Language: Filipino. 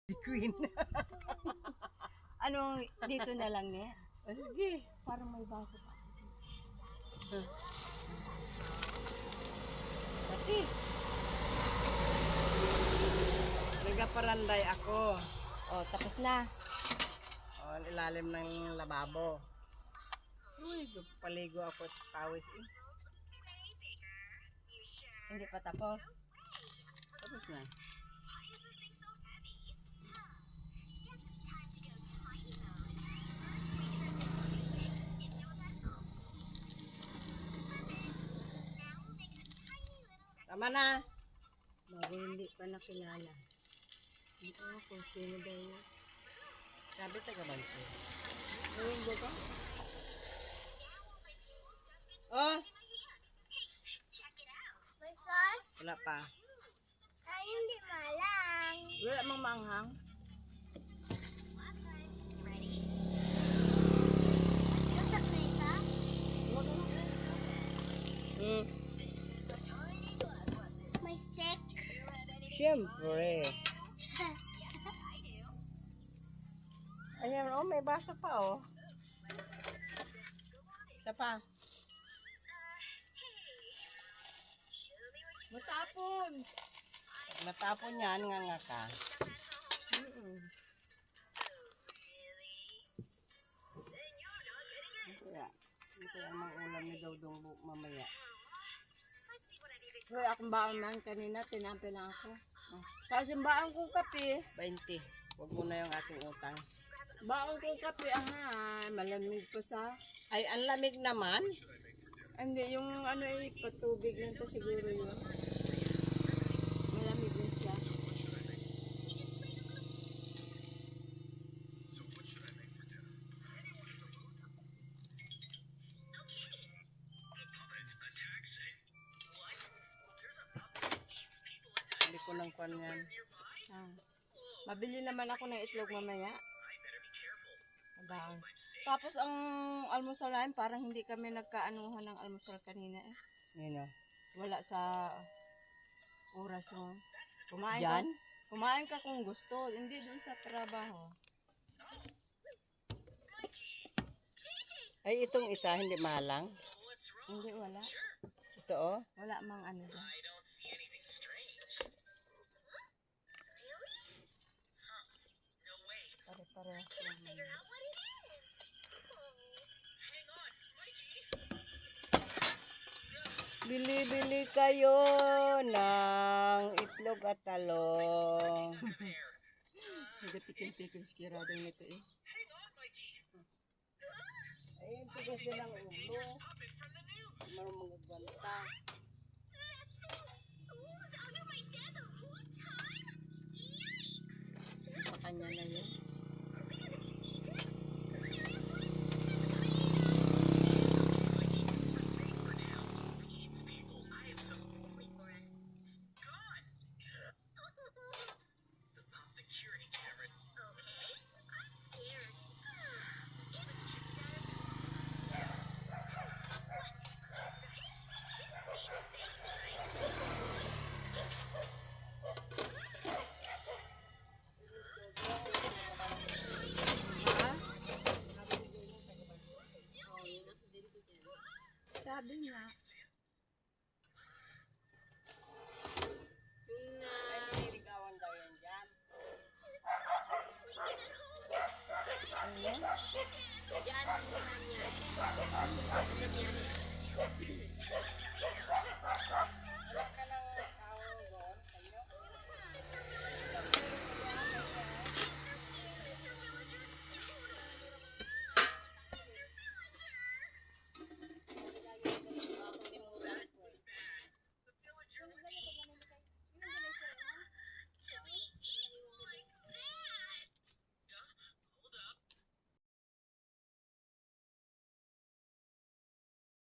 The Queen. Ano, dito na lang niya? Sige. Parang may baso pa. Pati. Nagaparanday ako. Oh, tapos na. O, ilalim ng lababo. Uy, paligo ako at pawis eh. Hindi pa tapos. Tapos na. Tama na. Bago hindi pa nakilala. Hindi ko kung sino daw yun. Sabi taga-banso. Ayun ba ba? Oh, May sauce? wala pa. Ay, hindi malang. Wala mang manghang. Lusak na ito? Hmm. May steak? Siyempre. Ayan, oh, may baso pa, oh. Isa pa. Matapon! Pag natapon yan, nga ka. Kaya ang mga ulam ni Dodong mamaya. Hoy, akong baon man kanina, tinampi lang ako. Kasi baon kong kape. 20. Huwag mo na yung ating utang. Baon kong kape, malamig pa sa... Ay, ang lamig naman. Hindi, yung ano ay patubig lang to siguro yun. Malamig din siya. Hindi ko nang kwan yan. Mabili naman ako ng itlog mamaya. Baon. Tapos ang almusal namin, parang hindi kami nagkaanuhan ng almusal kanina eh. Yun o. Wala sa oras yun. Kumain Diyan? ka. Kumain ka kung gusto, hindi dun sa trabaho. Ay, itong isa, hindi malang. Hindi, wala. Ito o. Wala mang ano dyan. Pare-parehas lang naman. Bili-bili kayo ng itlog at talong. Nagatikim-tikim sikiradong nito eh. Ayun, tigas din ang ulo. Marunong magbanta. Sa kanya na yun. Sabi nga. Ay, niligawan daw yan dyan. Ano yan? Diyan muna niya.